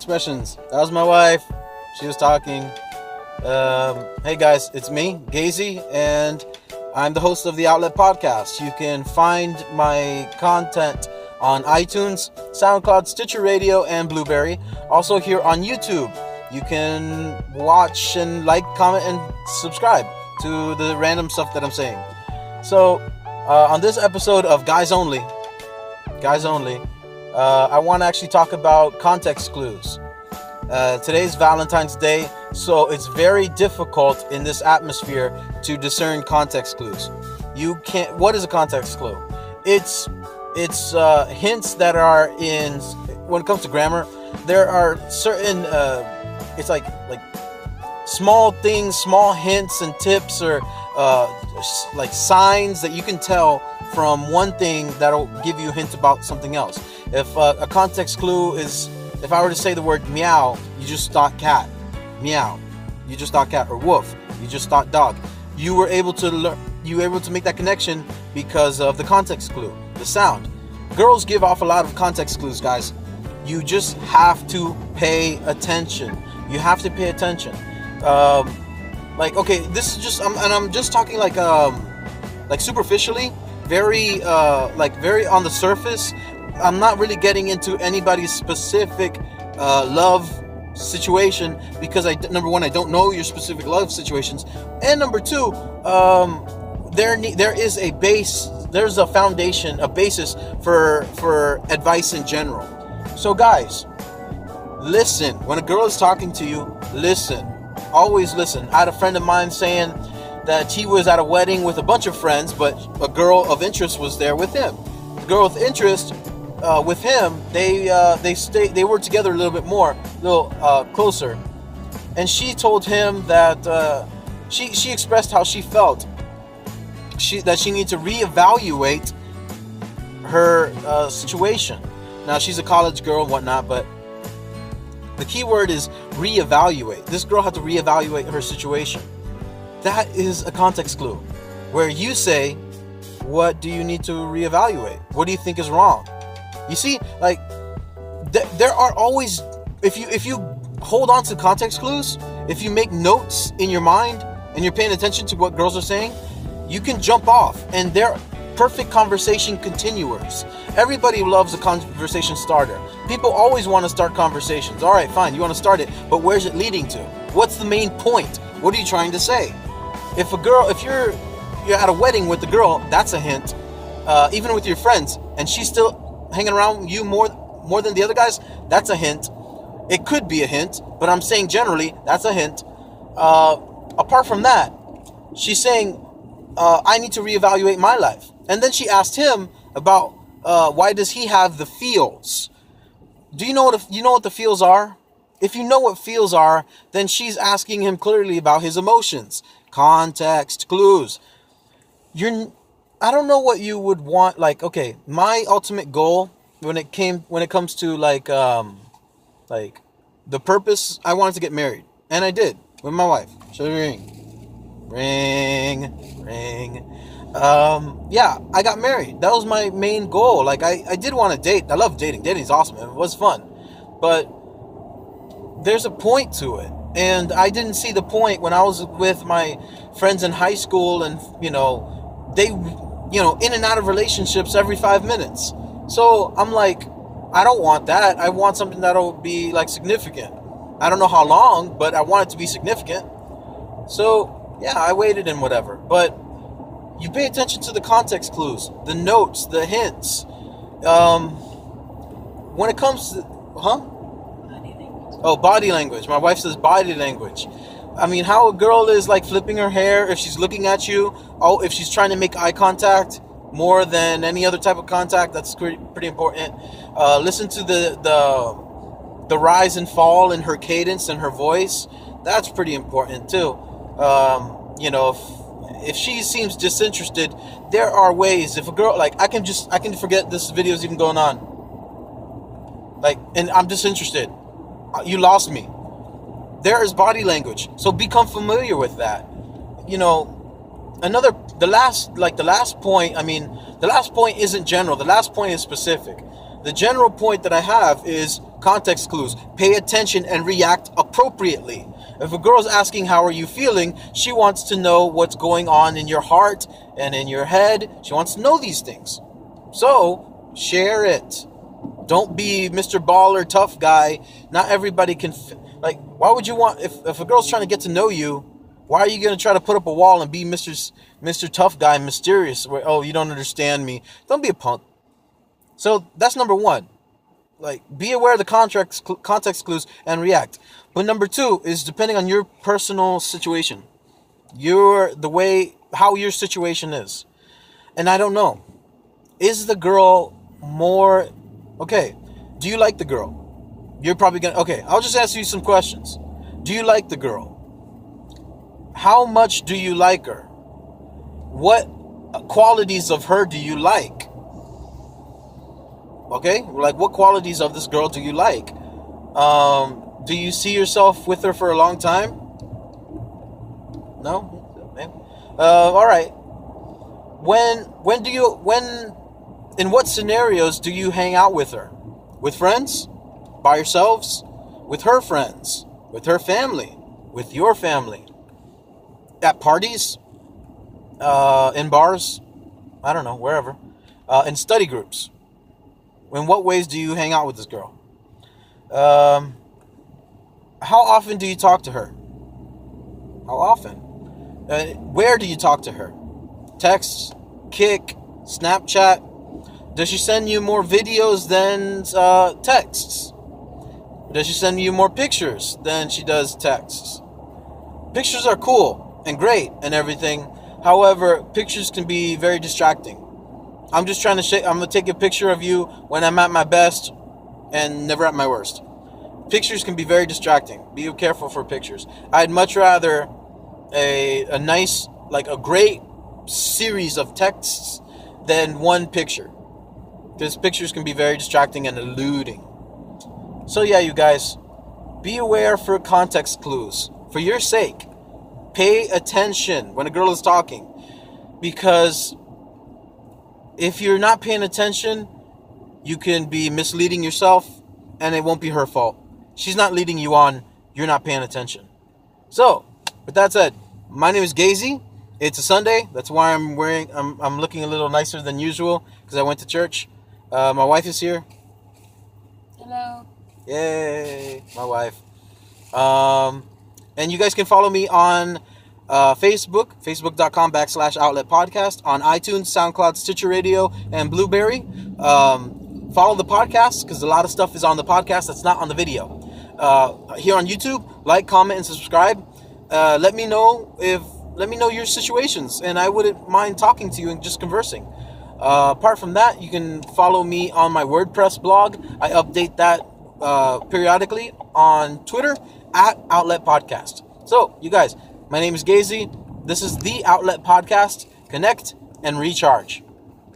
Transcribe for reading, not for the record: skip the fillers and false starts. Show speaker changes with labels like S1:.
S1: Expressions. That was my wife. She was talking. Hey guys, it's me, Gazy, and I'm the host of the Outlet Podcast. You can find my content on iTunes, Soundcloud, Stitcher Radio, and Blubrry. Also here on YouTube. You can watch and like, comment, and subscribe to the random stuff that I'm saying. So, on this episode of Guys Only, I want to actually talk about context clues. Today's Valentine's Day, so it's very difficult in this atmosphere to discern context clues. You can't. What is a context clue? It's hints that are in. When it comes to grammar, there are certain. It's like small things, small hints and tips, or like signs that you can tell from one thing that'll give you a hint about something else. If a context clue is, if I were to say the word meow, you just thought cat. Meow, you just thought cat. Or wolf, you just thought dog. You were able to learn. You were able to make that connection because of the context clue, the sound. Girls give off a lot of context clues, guys. You just have to pay attention. You have to pay attention. Like, okay, this is just, I'm just talking like superficially, very very on the surface. I'm not really getting into anybody's specific love situation because number one, I don't know your specific love situations, and number two, there is a base, there's a foundation, a basis for advice in general. So guys, listen. When a girl is talking to you, listen. Always listen. I had a friend of mine saying that he was at a wedding with a bunch of friends, but a girl of interest was there with him. The girl of interest with him, they were together a little bit more, a little closer. And she told him that she expressed how she felt. That she needed to reevaluate her situation. Now, she's a college girl and whatnot, but the key word is reevaluate. This girl had to reevaluate her situation. That is a context clue, where you say, what do you need to reevaluate? What do you think is wrong? You see, like, there are always, if you hold on to context clues, if you make notes in your mind and you're paying attention to what girls are saying, you can jump off, and they're perfect conversation continuers. Everybody loves a conversation starter. People always want to start conversations. All right, fine, you want to start it, but where's it leading to? What's the main point? What are you trying to say? If you're at a wedding with the girl, that's a hint. Even with your friends, and she's still hanging around you more than the other guys, that's a hint. It could be a hint, but I'm saying generally, that's a hint. Apart from that, she's saying, I need to reevaluate my life. And then she asked him about why does he have the feels? Do you know what the feels are? If you know what feels are, then she's asking him clearly about his emotions. Context clues. I don't know what you would want. Like, okay, my ultimate goal when it comes to like the purpose, I wanted to get married, and I did with my wife. Show the ring. Yeah, I got married. That was my main goal. Like, I did want to date. I love dating. Dating is awesome. It was fun. But there's a point to it. And I didn't see the point when I was with my friends in high school, and, they, in and out of relationships every 5 minutes. So I'm like, I don't want that. I want something that'll be like significant. I don't know how long, but I want it to be significant. So yeah, I waited and whatever. But you pay attention to the context clues, the notes, the hints. When it comes to, body language. My wife says body language. I mean, how a girl is like flipping her hair, if she's looking at you, if she's trying to make eye contact more than any other type of contact, that's pretty important. Listen to the rise and fall in her cadence and her voice. That's pretty important too. If she seems disinterested, there are ways. If a girl, like, I can forget this video is even going on. Like, and I'm disinterested. You lost me. There is body language. So become familiar with that. The last point, the last point isn't general. The last point is specific. The general point that I have is context clues. Pay attention and react appropriately. If a girl's asking how are you feeling, she wants to know what's going on in your heart and in your head. She wants to know these things. So, share it. Don't be Mr. Baller, tough guy. Not everybody can... why would you want... If a girl's trying to get to know you, why are you going to try to put up a wall and be Mr. Tough Guy, mysterious? Where, oh, you don't understand me. Don't be a punk. So, that's number one. Be aware of the context clues and react. But number two is depending on your personal situation. How your situation is. And I don't know. Is the girl more... Okay, do you like the girl? You're probably going to... Okay, I'll just ask you some questions. Do you like the girl? How much do you like her? What qualities of her do you like? Okay, what qualities of this girl do you like? Do you see yourself with her for a long time? No? Okay. All right. In what scenarios do you hang out with her? With friends? By yourselves? With her friends? With her family? With your family? At parties? In bars? I don't know, wherever. In study groups? In what ways do you hang out with this girl? How often do you talk to her? How often? Where do you talk to her? Texts? Kik? Snapchat? Does she send you more videos than texts? Does she send you more pictures than she does texts? Pictures are cool and great and everything. However, pictures can be very distracting. I'm just trying to I'm going to take a picture of you when I'm at my best and never at my worst. Pictures can be very distracting. Be careful for pictures. I'd much rather a nice, a great series of texts than one picture. Because pictures can be very distracting and eluding. So yeah, you guys, be aware for context clues. For your sake, pay attention when a girl is talking. Because if you're not paying attention, you can be misleading yourself, and it won't be her fault. She's not leading you on. You're not paying attention. So, with that said, my name is Gazy. It's a Sunday. That's why I'm looking a little nicer than usual, because I went to church. My wife is here.
S2: Hello.
S1: Yay, my wife. And you guys can follow me on Facebook, facebook.com/Outlet Podcast, on iTunes, SoundCloud, Stitcher Radio, and Blubrry. Follow the podcast, because a lot of stuff is on the podcast that's not on the video. Here on YouTube, like, comment, and subscribe. Let me know your situations, and I wouldn't mind talking to you and just conversing. Apart from that, you can follow me on my WordPress blog. I update that periodically on Twitter @Outlet Podcast. So, you guys, my name is Gazy. This is the Outlet Podcast. Connect and recharge.